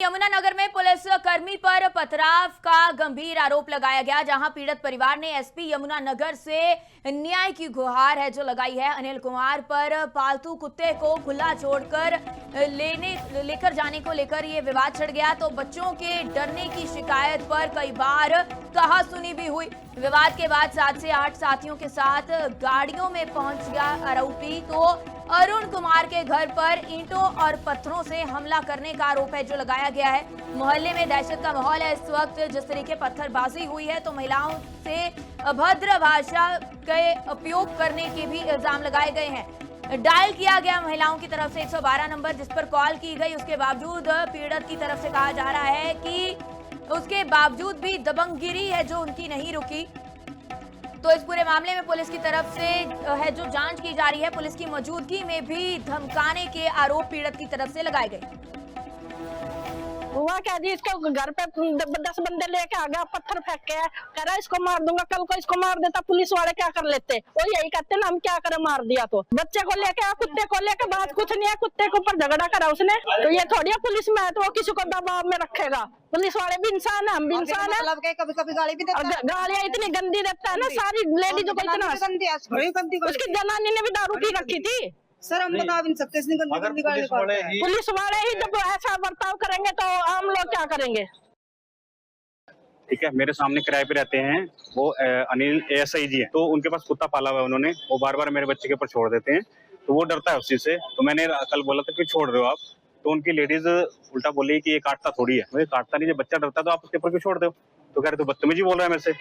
यमुनानगर में पुलिस कर्मी पर पथराव का गंभीर आरोप लगाया गया, जहां पीड़ित परिवार ने एसपी यमुनानगर से न्याय की गुहार है जो लगाई है। अनिल कुमार पर पालतू कुत्ते को खुला छोड़कर लेकर जाने को लेकर ये विवाद छिड़ गया, तो बच्चों के डरने की शिकायत पर कई बार कहासुनी भी हुई। विवाद के बाद 7 से 8 साथियों के साथ गाड़ियों में पहुंच गया आरोपी, तो अरुण कुमार के घर पर ईंटों और पत्थरों से हमला करने का आरोप है जो लगाया गया है। मोहल्ले में दहशत का माहौल है इस वक्त। जिस तरीके पत्थरबाजी हुई है तो महिलाओं से अभद्र भाषा के उपयोग करने के भी इल्जाम लगाए गए हैं। डायल किया गया महिलाओं की तरफ से 112 नंबर, जिस पर कॉल की गई। उसके बावजूद पीड़ित की तरफ से कहा जा रहा है कि उसके बावजूद भी दबंगगिरी है जो उनकी नहीं रुकी। तो इस पूरे मामले में पुलिस की तरफ से है जो जांच की जा रही है। पुलिस की मौजूदगी में भी धमकाने के आरोप पीड़ित की तरफ से लगाए गए। हुआ क्या जी, इसको घर पे 10 बंदे लेके आ गया, पत्थर फेंक के कह रहा इसको मार दूंगा, कल को इसको मार देता। पुलिस वाले क्या कर लेते, वो यही कहते ना हम क्या करें, मार दिया तो। बच्चे को लेके आ, कुत्ते को लेके, बात कुछ नहीं है, कुत्ते के ऊपर झगड़ा करा उसने, तो ये थोड़ी है पुलिस में है तो वो किसी को दबाव में रखेगा। पुलिस वाले भी इंसान है, हम भी इंसान है। कभी कभी गाली भी देता है। गालियां इतनी गंदी देता है ना, सारी लेडीजों को इतना। उसकी जनानी ने भी दारू पी रखी थी। सर हम बता भी नहीं सकते, इतनी गंदी गाली पुलिस वाले ही जब ऐसा बर्ताव करेंगे तो आम लोग क्या करेंगे। ठीक है, मेरे सामने किराए पे रहते हैं वो अनिल एएसआई जी है, तो उनके पास कुत्ता पाला हुआ है उन्होंने। वो बार बार मेरे बच्चे के ऊपर छोड़ देते हैं, तो वो डरता है उस चीज से। तो मैंने कल बोला था कि छोड़ रहे हो आप, तो उनकी लेडीज उल्टा बोली कि ये काटता थोड़ी है। मुझे काटता नहीं, जब बच्चा डरता है तो आप उसके ऊपर क्यों छोड़ दो। तो कह रहे तो बदतमीजी बोल रहा है मेरे से,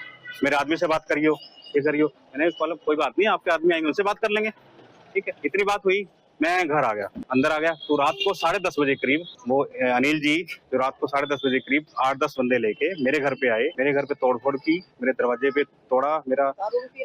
मेरे आदमी से बात करियो, ये करियो। मैंने कोई बात नहीं, आपके आदमी आएंगे उनसे बात कर लेंगे। ठीक है, इतनी बात हुई, मैं घर आ गया, अंदर आ गया। तो रात को 10:30 बजे करीब वो अनिल जी जो रात को 10:30 बजे करीब 8-10 बंदे लेके मेरे घर पे आए। मेरे घर पे तोड़फोड़ की, मेरे दरवाजे पे तोड़ा, मेरा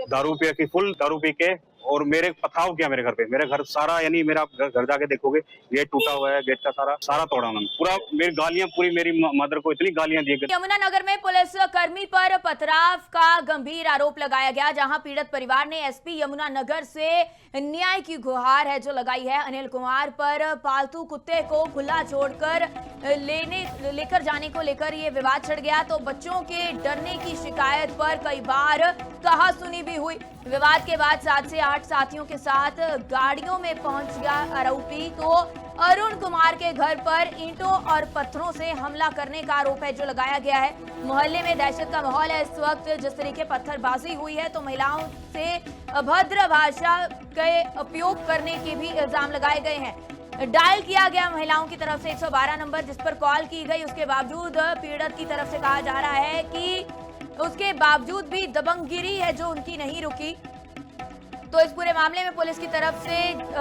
दारू पी की, फुल दारू पी के, और मेरे पथराव किया मेरे घर पे। मेरे घर सारा, यानी मेरा घर जाके देखोगे गेट टूटा हुआ है, गेट का सारा तोड़ा उन्होंने पूरा। मेरी गालियां, पूरी मेरी मदर को इतनी गालियां दी। यमुनानगर में पुलिस कर्मी पर पथराव का गंभीर आरोप लगाया गया, जहां पीड़ित परिवार ने एसपी यमुनानगर से न्याय की गुहार है जो लगाई है। अनिल कुमार पर पालतू कुत्ते को खुला छोड़कर लेकर जाने को लेकर ये विवाद छिड़ गया, तो बच्चों के डरने की शिकायत पर कई बार कहासुनी भी हुई। विवाद के बाद 7 से 8 साथियों के साथ गाड़ियों में पहुंच गया आरोपी, तो अरुण कुमार के घर पर ईंटों और पत्थरों से हमला करने का आरोप है जो लगाया गया है। मोहल्ले में दहशत का माहौल है इस वक्त। जिस तरीके पत्थरबाजी हुई है तो महिलाओं से अभद्र भाषा के उपयोग करने के भी इल्जाम लगाए गए हैं। डायल किया गया महिलाओं की तरफ से 112 नंबर, जिस पर कॉल की गई। उसके बावजूद पीड़ित की तरफ से कहा जा रहा है कि उसके बावजूद भी दबंगगिरी है जो उनकी नहीं रुकी। तो इस पूरे मामले में पुलिस की तरफ से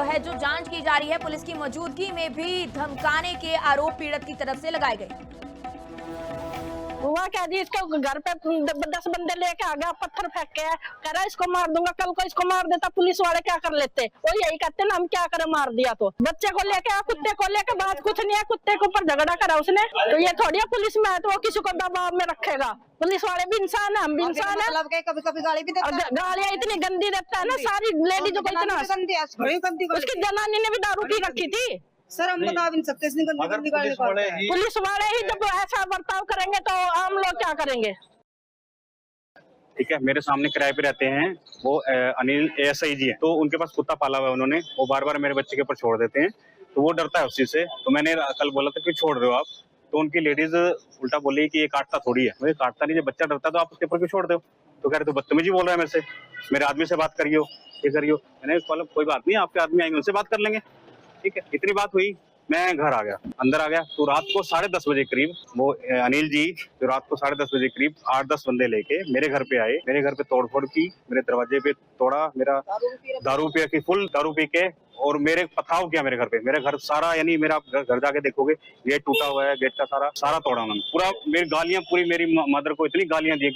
है जो जांच की जा रही है। पुलिस की मौजूदगी में भी धमकाने के आरोप पीड़ित की तरफ से लगाए गए। हुआ क्या जी, इसको घर पे 10 बंदे लेके आ गया, पत्थर फेंक के कह रहा इसको मार दूंगा, कल को इसको मार देता। पुलिस वाले क्या कर लेते, वो यही कहते ना हम क्या करें, मार दिया तो। बच्चे को लेके आ, कुत्ते को लेके, बात कुछ नहीं है, कुत्ते के ऊपर झगड़ा करा उसने, तो ये थोड़ी है पुलिस में है तो वो किसी को दबाव में रखेगा। पुलिस वाले भी इंसान है, हम भी इंसान है। कभी कभी गाली भी देता है। गालियां इतनी गंदी देता है ना, सारी लेडीजों को इतना। उसकी जनानी ने भी दारू पी रखी थी। सर हम बता भी नहीं सकते, इतनी गंदी गाली पुलिस वाले ही जब ऐसा बर्ताव करेंगे तो आम लोग क्या करेंगे। ठीक है, मेरे सामने किराए पे रहते हैं वो अनिल एएसआई जी है, तो उनके पास कुत्ता पाला हुआ है उन्होंने। वो बार बार मेरे बच्चे के ऊपर छोड़ देते हैं, तो वो डरता है उस चीज से। तो मैंने कल बोला था कि छोड़ रहे हो आप, तो उनकी लेडीज उल्टा बोली कि ये काटता थोड़ी है। मुझे काटता नहीं, जब बच्चा डरता है तो आप उसके ऊपर क्यों छोड़ दो। तो कह रहे तो बदतमीजी बोल रहा है मेरे से, मेरे आदमी से बात करियो, ये करियो। मैंने कोई बात नहीं, आपके आदमी आएंगे उनसे बात कर लेंगे। ठीक है, इतनी बात हुई, मैं घर आ गया, अंदर आ गया। तो रात को 10:30 बजे करीब वो अनिल जी जो रात को 10:30 बजे करीब 8-10 बंदे लेके मेरे घर पे आए। मेरे घर पे तोड़फोड़ की, मेरे दरवाजे पे तोड़ा, मेरा दारू पी की, फुल दारू पी के, और मेरे पथराव किया मेरे घर पे। मेरे घर सारा, यानी मेरा घर जाके देखोगे गेट टूटा हुआ है, गेट का सारा तोड़ा उन्होंने पूरा। मेरी गालियां, पूरी मेरी मदर को इतनी गालियां दी।